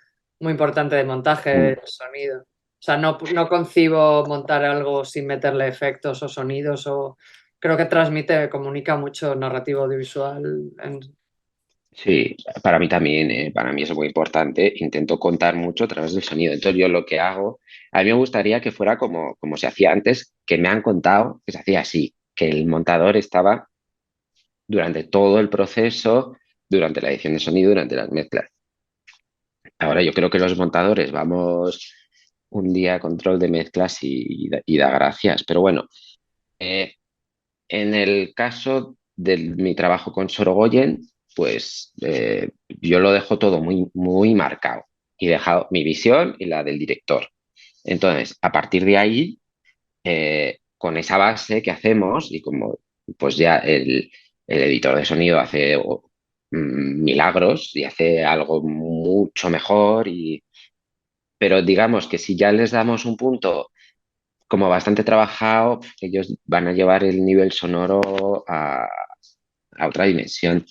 muy importante de montaje mm, de sonido. O sea, no concibo montar algo sin meterle efectos o sonidos, o creo que transmite, comunica mucho narrativo audiovisual. sí, para mí también, para mí es muy importante. Intento contar mucho a través del sonido. Entonces yo lo que hago, a mí me gustaría que fuera como se hacía antes, que me han contado que se hacía así, que el montador estaba durante todo el proceso, durante la edición de sonido, durante las mezclas. Ahora yo creo que los montadores vamos un día a control de mezclas y da gracias. Pero bueno, eh, en el caso de mi trabajo con Sorogoyen, pues yo lo dejo todo muy, muy marcado y he dejado mi visión y la del director. Entonces, a partir de ahí, con esa base que hacemos y como pues ya el editor de sonido hace milagros y hace algo mucho mejor, pero digamos que si ya les damos un punto como bastante trabajado, ellos van a llevar el nivel sonoro a otra dimensión.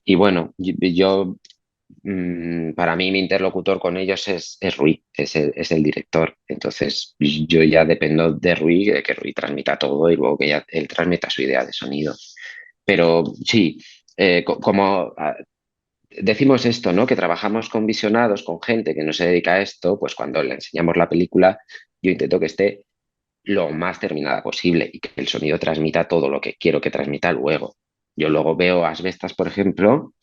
Y bueno, para mí mi interlocutor con ellos es Rui, es el director. Entonces yo ya dependo de Rui, de que Rui transmita todo y luego que ya él transmita su idea de sonido. Pero sí, como decimos esto, ¿no? Que trabajamos con visionados, con gente que no se dedica a esto, pues cuando le enseñamos la película, yo intento que esté lo más terminada posible y que el sonido transmita todo lo que quiero que transmita luego. Yo luego veo Asbestas, por ejemplo,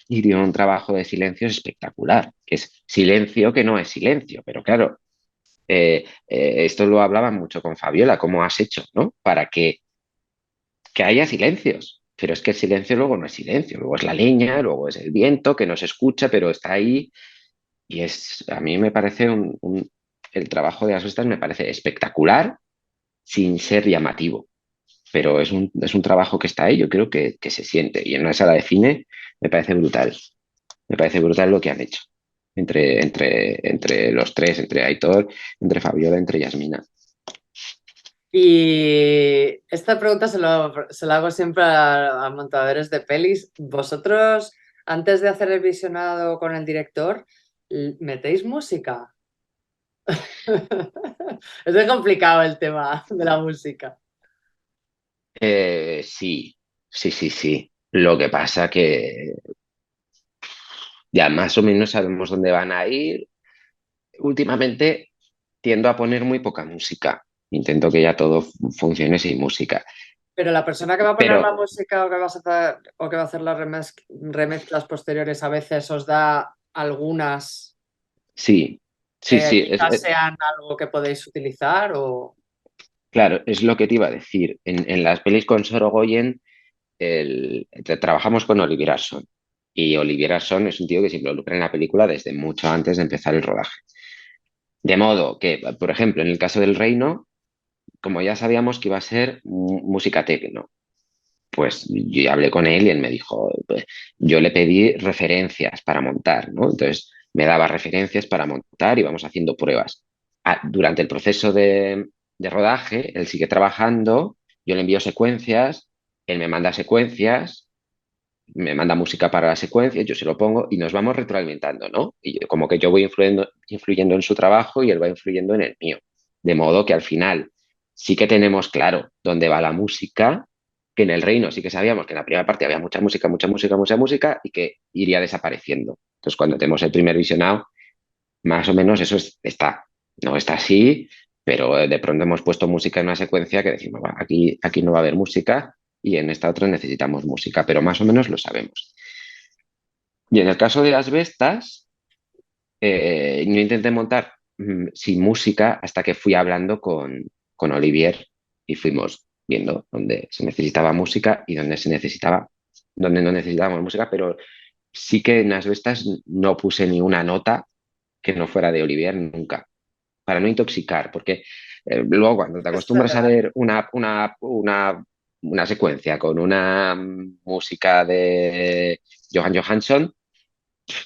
y tiene un trabajo de silencio espectacular, que es silencio que no es silencio, pero claro, esto lo hablaba mucho con Fabiola, cómo has hecho, ¿no? Para que haya silencios, pero es que el silencio luego no es silencio, luego es la leña, luego es el viento que no se escucha, pero está ahí y a mí me parece el trabajo de Asbestas me parece espectacular sin ser llamativo, pero es un trabajo que está ahí, yo creo que se siente. Y en una sala de cine me parece brutal lo que han hecho entre los tres, entre Aitor, entre Fabiola, entre Yasmina. Y esta pregunta se la hago siempre a montadores de pelis. ¿Vosotros, antes de hacer el visionado con el director, metéis música? Es muy complicado el tema de la música. Sí, sí, sí, sí. Lo que pasa que ya más o menos sabemos dónde van a ir. Últimamente tiendo a poner muy poca música. Intento que ya todo funcione sin música. Pero la persona que va a poner la Pero música o que, o que va a hacer las remezclas posteriores a veces os da algunas sí, sí, que sí. quizás sean algo que podéis utilizar o... Claro, es lo que te iba a decir. En las pelis con Sorogoyen trabajamos con Olivier Asson. Y Olivier Asson es un tío que se involucra en la película desde mucho antes de empezar el rodaje. De modo que, por ejemplo, en el caso del Reino, como ya sabíamos que iba a ser música techno, pues yo ya hablé con él y él me dijo, pues, yo le pedí referencias para montar, ¿no? Entonces me daba referencias para montar y vamos haciendo pruebas. Durante el proceso de rodaje, él sigue trabajando, yo le envío secuencias, él me manda secuencias, me manda música para las secuencias, yo se lo pongo y nos vamos retroalimentando, ¿no? Y como que yo voy influyendo en su trabajo y él va influyendo en el mío. De modo que al final sí que tenemos claro dónde va la música, que en el reino sí que sabíamos que en la primera parte había mucha música, mucha música, mucha música y que iría desapareciendo. Entonces, cuando tenemos el primer visionado, más o menos eso está. No está así, pero de pronto hemos puesto música en una secuencia que decimos, "Va, aquí no va a haber música y en esta otra necesitamos música, pero más o menos lo sabemos. Y en el caso de las bestas, yo intenté montar sin música hasta que fui hablando con Olivier y fuimos viendo dónde se necesitaba música y dónde no necesitábamos música, pero sí que en las bestas no puse ni una nota que no fuera de Olivier nunca, para no intoxicar, porque luego cuando te Esto acostumbras a ver una secuencia con una música de Johan Johansson,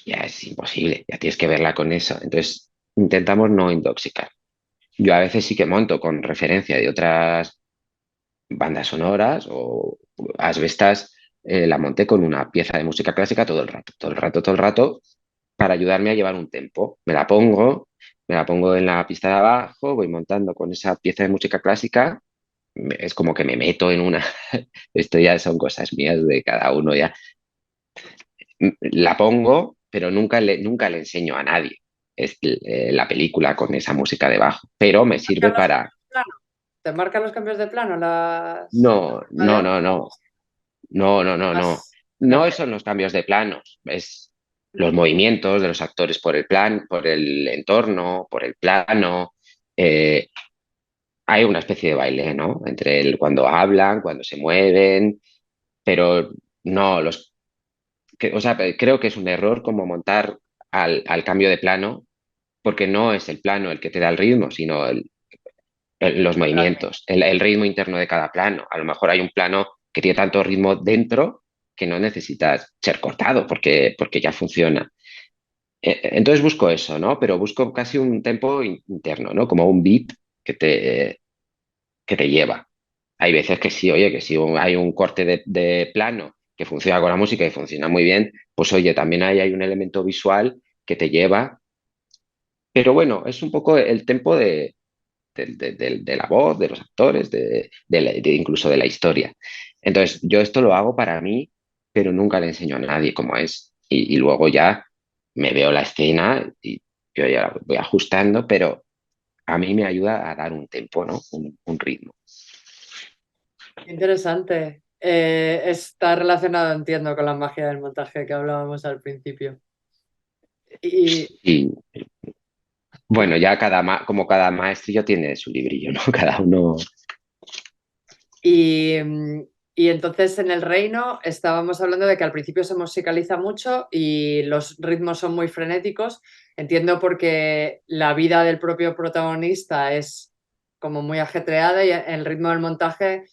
ya es imposible, ya tienes que verla con eso. Entonces, intentamos no intoxicar. Yo a veces sí que monto con referencia de otras bandas sonoras o Asbestas, la monté con una pieza de música clásica todo el rato, todo el rato, todo el rato, para ayudarme a llevar un tempo. Me la pongo en la pista de abajo, voy montando con esa pieza de música clásica, es como que me meto en una, esto ya son cosas mías de cada uno ya. La pongo, pero nunca le enseño a nadie la película con esa música debajo, pero me sirve ¿Marcan los para... cambios de plano? ¿Te marcan los cambios de plano las No, no, no, variantes? no. No, no, no, no. No. No son los cambios de planos, es los movimientos de los actores por el plan, por el entorno, por el plano. Eh, Hay una especie de baile, ¿no? Entre cuando hablan, cuando se mueven, pero no, o sea, creo que es un error como montar al cambio de plano, porque no es el plano el que te da el ritmo, sino los movimientos, el ritmo interno de cada plano. A lo mejor hay un plano que tiene tanto ritmo dentro que no necesitas ser cortado porque ya funciona. Entonces busco eso, ¿no? Pero busco casi un tempo interno, ¿no? Como un beat que que te lleva. Hay veces que sí, oye, que si hay un corte de plano que funciona con la música y funciona muy bien, pues oye, también hay un elemento visual que te lleva. Pero bueno, es un poco el tempo de la voz, de los actores, incluso de la historia. Entonces, yo esto lo hago para mí, pero nunca le enseño a nadie cómo es. Y luego ya me veo la escena y yo ya la voy ajustando, pero a mí me ayuda a dar un tempo, ¿no? Un ritmo. Interesante. Está relacionado, entiendo, con la magia del montaje que hablábamos al principio. Y, Y bueno, ya como cada maestrillo tiene su librillo, ¿no? Cada uno. y, y entonces en el reino estábamos hablando de que al principio se musicaliza mucho y los ritmos son muy frenéticos. Entiendo porque la vida del propio protagonista es como muy ajetreada y el ritmo del montaje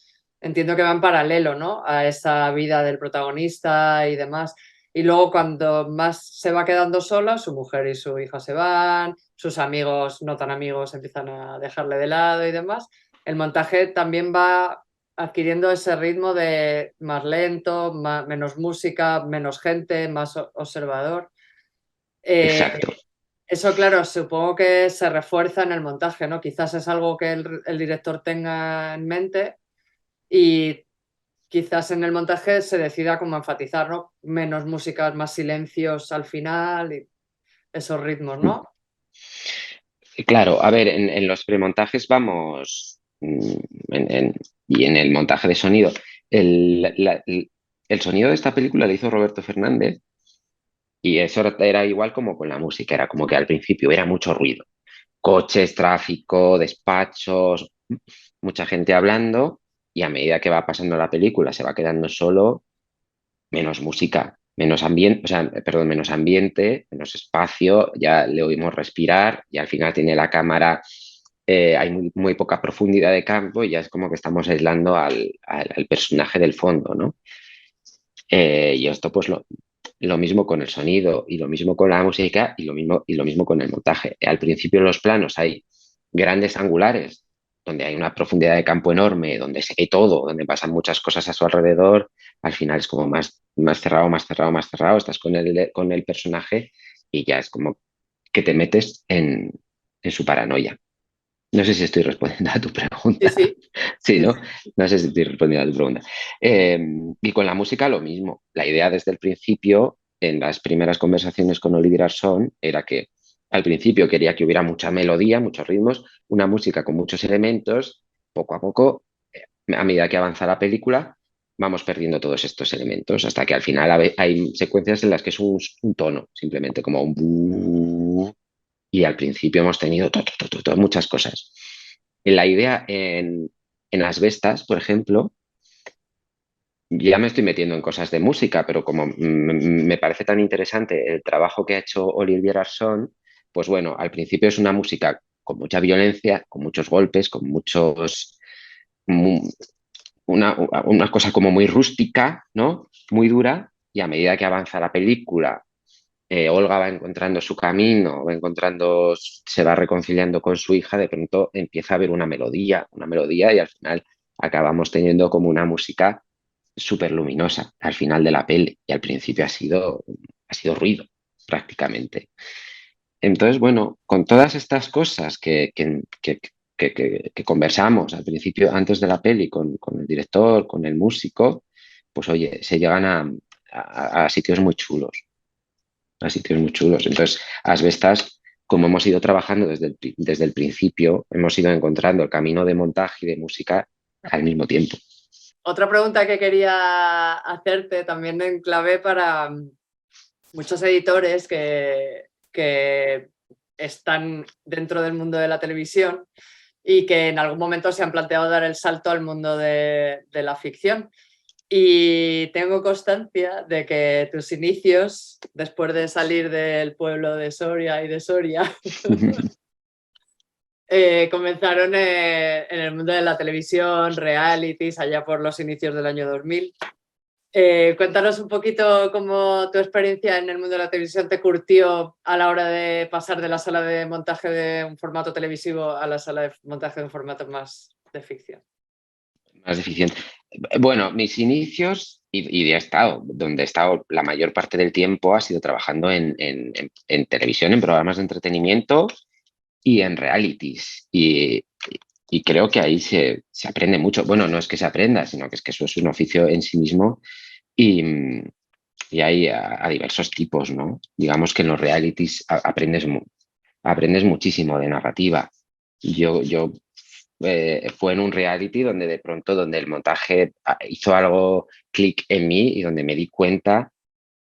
entiendo que va en paralelo, ¿no? A esa vida del protagonista y demás. Y luego cuando más se va quedando sola, su mujer y su hija se van, sus amigos no tan amigos empiezan a dejarle de lado y demás. El montaje también va adquiriendo ese ritmo de más lento, menos música, menos gente, más observador. Eh, Exacto. Eso, claro, supongo que se refuerza en el montaje, ¿no? Quizás es algo que el director tenga en mente y quizás en el montaje se decida como enfatizar, ¿no? Menos músicas, más silencios al final y esos ritmos, ¿no? Claro, a ver, en los premontajes vamos, y en el montaje de sonido, el sonido de esta película lo hizo Roberto Fernández y eso era igual como con la música, era como que al principio era mucho ruido, coches, tráfico, despachos, mucha gente hablando y a medida que va pasando la película se va quedando solo, menos música, menos ambiente, o sea, perdón, menos ambiente, menos espacio, ya le oímos respirar y al final tiene la cámara, hay muy poca profundidad de campo y ya es como que estamos aislando al personaje del fondo, ¿no? Y esto pues lo mismo con el sonido y lo mismo con la música y lo mismo con el montaje. Al principio en los planos hay grandes angulares donde hay una profundidad de campo enorme, donde se ve todo, donde pasan muchas cosas a su alrededor. Al final es como más cerrado, más cerrado, más cerrado. Estás con el personaje y ya es como que te metes en su paranoia. No sé si estoy respondiendo a tu Sí, pregunta. sí, Sí, sí, ¿no? sí. No sé si estoy respondiendo a tu pregunta. Eh, y con la música lo mismo. La idea desde el principio, en las primeras conversaciones con Olivier Arson, era que al principio quería que hubiera mucha melodía, muchos ritmos, una música con muchos elementos. Poco a poco, a medida que avanza la película, vamos perdiendo todos estos elementos hasta que al final hay secuencias en las que es un tono, simplemente como un... Y al principio hemos tenido muchas cosas. La idea en Asbestas, por ejemplo, ya me estoy metiendo en cosas de música, pero como me parece tan interesante el trabajo que ha hecho Olivier Arson, pues bueno, al principio es una música con mucha violencia, con muchos golpes, con muchos... mu- una cosa como muy rústica, ¿no? Muy dura, y a medida que avanza la película Olga va encontrando su camino, se va reconciliando con su hija, de pronto empieza a haber una melodía y al final acabamos teniendo como una música súper luminosa al final de la peli y al principio ha sido ruido prácticamente. Entonces, bueno, con todas estas cosas que conversamos al principio, antes de la peli, con el director, con el músico, pues oye, se llegan a sitios muy chulos, a sitios muy chulos. Entonces, Asbestas, como hemos ido trabajando desde el principio, hemos ido encontrando el camino de montaje y de música al mismo tiempo. Otra pregunta que quería hacerte también en clave para muchos editores que están dentro del mundo de la televisión y que en algún momento se han planteado dar el salto al mundo de la ficción. Y tengo constancia de que tus inicios, después de salir del pueblo de Soria y de Soria, comenzaron en el mundo de la televisión, realities, allá por los inicios del año 2000. Cuéntanos un poquito cómo tu experiencia en el mundo de la televisión te curtió a la hora de pasar de la sala de montaje de un formato televisivo a la sala de montaje de un formato más de ficción. Más deficiente. Bueno, mis inicios y he estado, donde he estado la mayor parte del tiempo ha sido trabajando en televisión, en programas de entretenimiento y en realities. Y creo que ahí se aprende mucho. Bueno, no es que se aprenda, sino que es que eso es un oficio en sí mismo y, y hay a diversos tipos, ¿no? Digamos que en los realities aprendes muchísimo de narrativa. Yo fue en un reality donde de pronto, donde el montaje hizo algo clic en mí y donde me di cuenta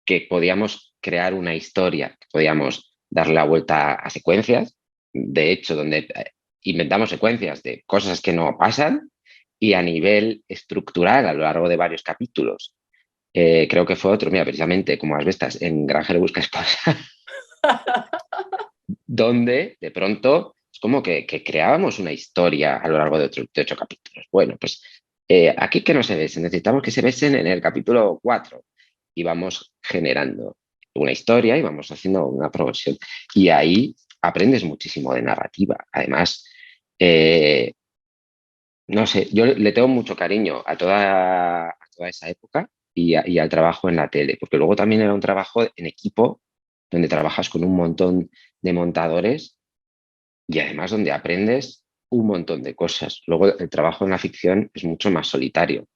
que podíamos crear una historia, que podíamos dar la vuelta a secuencias, de hecho, donde inventamos secuencias de cosas que no pasan y a nivel estructural a lo largo de varios capítulos. Creo que fue otro, mira, precisamente como Asbestas, en Granjero Busca Esposa, donde de pronto es como que creábamos una historia a lo largo de 8 capítulos. Bueno, pues aquí que no se besen, necesitamos que se besen en el capítulo 4 y vamos generando una historia y vamos haciendo una progresión. Y ahí aprendes muchísimo de narrativa. Además, no sé, yo le tengo mucho cariño a toda esa época y al trabajo en la tele, porque luego también era un trabajo en equipo donde trabajas con un montón de montadores y además donde aprendes un montón de cosas. Luego el trabajo en la ficción es mucho más solitario.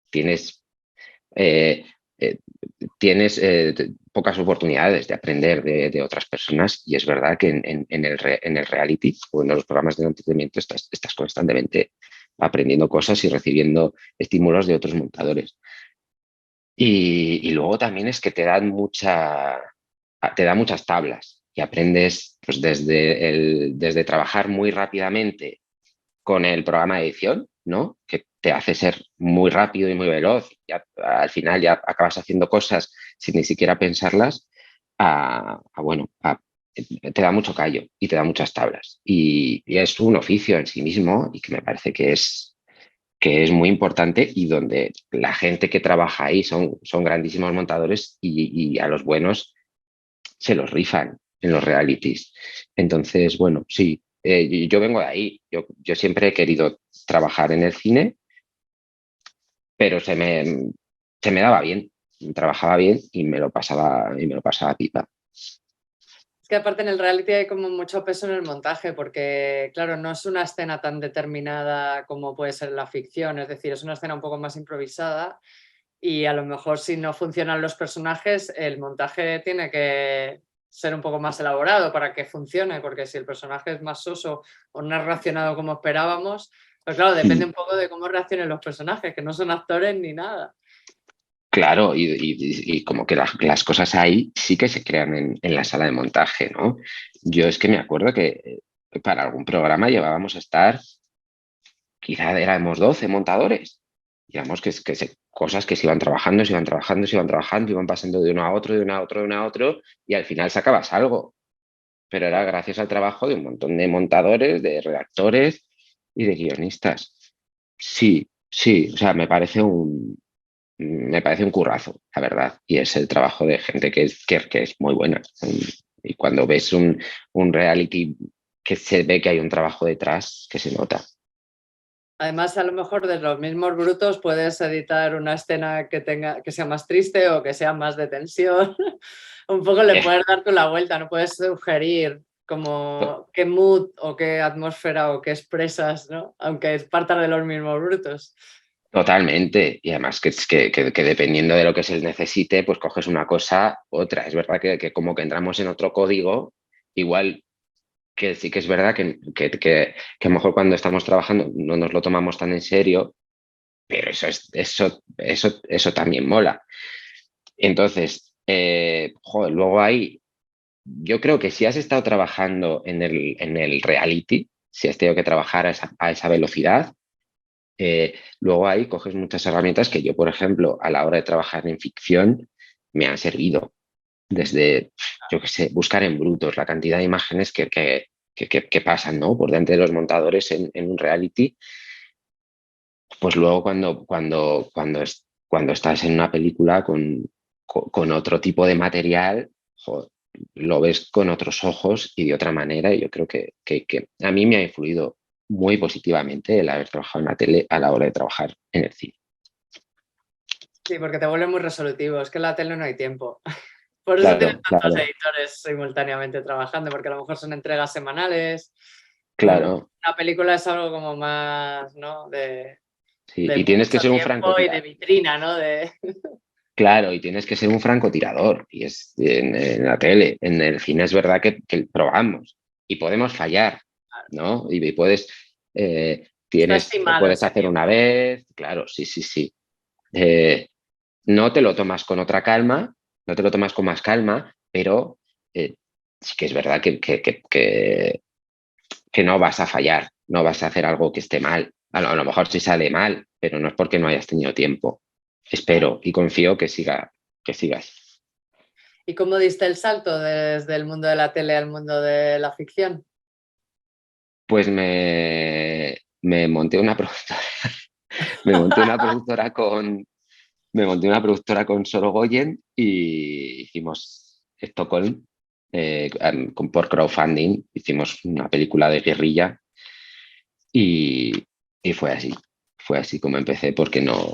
Tienes, eh, eh, tienes pocas oportunidades de aprender de otras personas y es verdad que en el reality o en los programas de entretenimiento estás constantemente aprendiendo cosas y recibiendo estímulos de otros montadores. Y luego también es que te da muchas tablas y aprendes pues, desde trabajar muy rápidamente con el programa de edición, ¿no? Que te hace ser muy rápido y muy veloz. Ya, al final ya acabas haciendo cosas sin ni siquiera pensarlas. Bueno, te da mucho callo y te da muchas tablas. Y es un oficio en sí mismo y que me parece que es muy importante y donde la gente que trabaja ahí son grandísimos montadores y a los buenos se los rifan en los realities. Entonces, bueno, sí, yo vengo de ahí. Yo siempre he querido trabajar en el cine, pero se me daba bien. Trabajaba bien y me lo pasaba pipa. Es que aparte en el reality hay como mucho peso en el montaje, porque claro, no es una escena tan determinada como puede ser la ficción, es decir, es una escena un poco más improvisada y a lo mejor si no funcionan los personajes, el montaje tiene que ser un poco más elaborado para que funcione, porque si el personaje es más soso o no es reaccionado como esperábamos, pues claro, depende un poco de cómo reaccionen los personajes, que no son actores ni nada. Claro, y como que las cosas ahí sí que se crean en la sala de montaje, ¿no? Yo es que me acuerdo que para algún programa llevábamos a estar, quizá éramos 12 montadores. Digamos cosas que se iban trabajando, se iban trabajando, se iban trabajando, iban pasando de uno a otro, de uno a otro, de uno a otro, y al final sacabas algo. Pero era gracias al trabajo de un montón de montadores, de redactores y de guionistas. Sí, sí, o sea, me parece me parece un currazo, la verdad. Y es el trabajo de gente que es muy buena. Y cuando ves un reality que se ve que hay un trabajo detrás, que se nota. Además, a lo mejor de los mismos brutos puedes editar una escena que sea más triste o que sea más de tensión. Un poco le Eh, puedes dar tú la vuelta, no puedes sugerir to- como qué mood o qué atmósfera o qué expresas, ¿no? Aunque partas de los mismos brutos. Totalmente. Y además que dependiendo de lo que se necesite, pues coges una cosa, otra. Es verdad que como que entramos en otro código, igual que sí que es verdad que a lo mejor cuando estamos trabajando no nos lo tomamos tan en serio, pero eso también mola. Entonces, joder, luego hay, yo creo que si has estado trabajando en el reality, si has tenido que trabajar a esa velocidad, luego ahí coges muchas herramientas que yo, por ejemplo, a la hora de trabajar en ficción, me han servido. Desde, yo qué sé, buscar en brutos la cantidad de imágenes que pasan, ¿no? Por delante de los montadores en un reality, pues luego cuando estás en una película con otro tipo de material, jo, lo ves con otros ojos y de otra manera, y yo creo que a mí me ha influido muy positivamente el haber trabajado en la tele a la hora de trabajar en el cine. Sí, porque te vuelve muy resolutivo. Es que en la tele no hay tiempo. Por eso tienes Claro, tantos claro, editores simultáneamente trabajando, porque a lo mejor son entregas semanales. claro. Una película es algo como más, ¿no? Sí. De Y tienes que mucho ser un tiempo y de francotirador. vitrina, ¿no? Claro, y tienes que ser un francotirador. Y es en la tele. En el cine es verdad que probamos y podemos fallar, ¿no? Y puedes, Está lo estimado puedes ese hacer tiempo. una vez, claro, sí, sí, sí. Eh, no te lo tomas con otra calma, no te lo tomas con más calma, pero sí que es verdad que no vas a fallar, no vas a hacer algo que esté mal. A lo mejor sí sale mal, pero no es porque no hayas tenido tiempo. Espero y confío que sigas. ¿Y cómo diste el salto desde el mundo de la tele al mundo de la ficción? Pues me monté una productora, me monté una productora me monté una productora con Sorogoyen y hicimos Stockholm por crowdfunding, hicimos una película de guerrilla y, y fue así como empecé porque no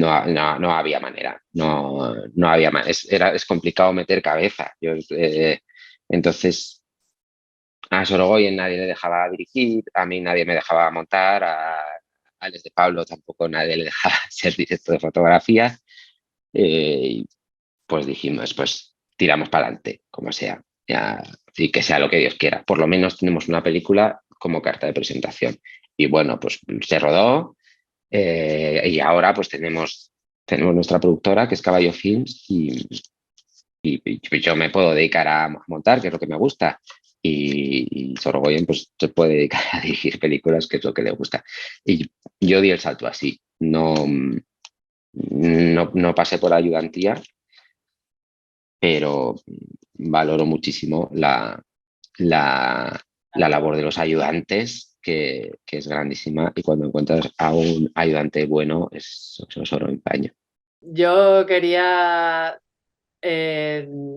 había manera, no había manera, es complicado meter cabeza. Entonces, a Sorogoyen nadie le dejaba dirigir, a mí nadie me dejaba montar, a Alex de Pablo tampoco nadie le dejaba ser director de fotografía. Y pues dijimos, pues tiramos para adelante, como sea, ya, y que sea lo que Dios quiera. Por lo menos tenemos una película como carta de presentación. Y bueno, pues se rodó y ahora pues tenemos nuestra productora que es Caballo Films y yo me puedo dedicar a montar, que es lo que me gusta. Y Sorogoyen pues se puede dedicar a dirigir películas, que es lo que le gusta. Y yo di el salto así, no pasé por ayudantía, pero valoro muchísimo la labor de los ayudantes, que es grandísima, y cuando encuentras a un ayudante bueno es oro en paño. Yo quería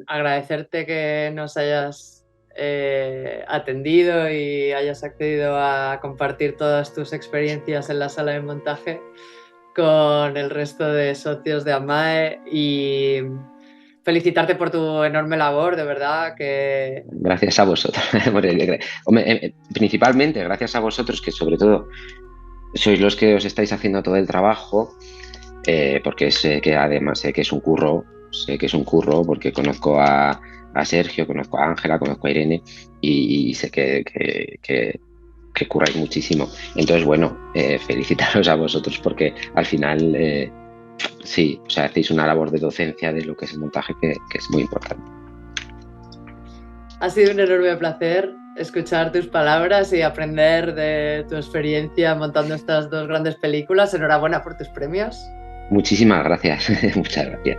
agradecerte que nos hayas atendido y hayas accedido a compartir todas tus experiencias en la sala de montaje con el resto de socios de AMAE y felicitarte por tu enorme labor, de verdad, que Gracias a vosotros. Hombre, principalmente gracias a vosotros, que sobre todo sois los que os estáis haciendo todo el trabajo, porque sé que además sé que es un curro, porque conozco a Sergio, conozco a Ángela, conozco a Irene y sé que curráis muchísimo. Entonces, bueno, felicitaros a vosotros porque al final, sí, o sea, hacéis una labor de docencia de lo que es el montaje que es muy importante. ha sido un enorme placer escuchar tus palabras y aprender de tu experiencia montando estas dos grandes películas. Enhorabuena por tus premios. Muchísimas gracias, muchas gracias.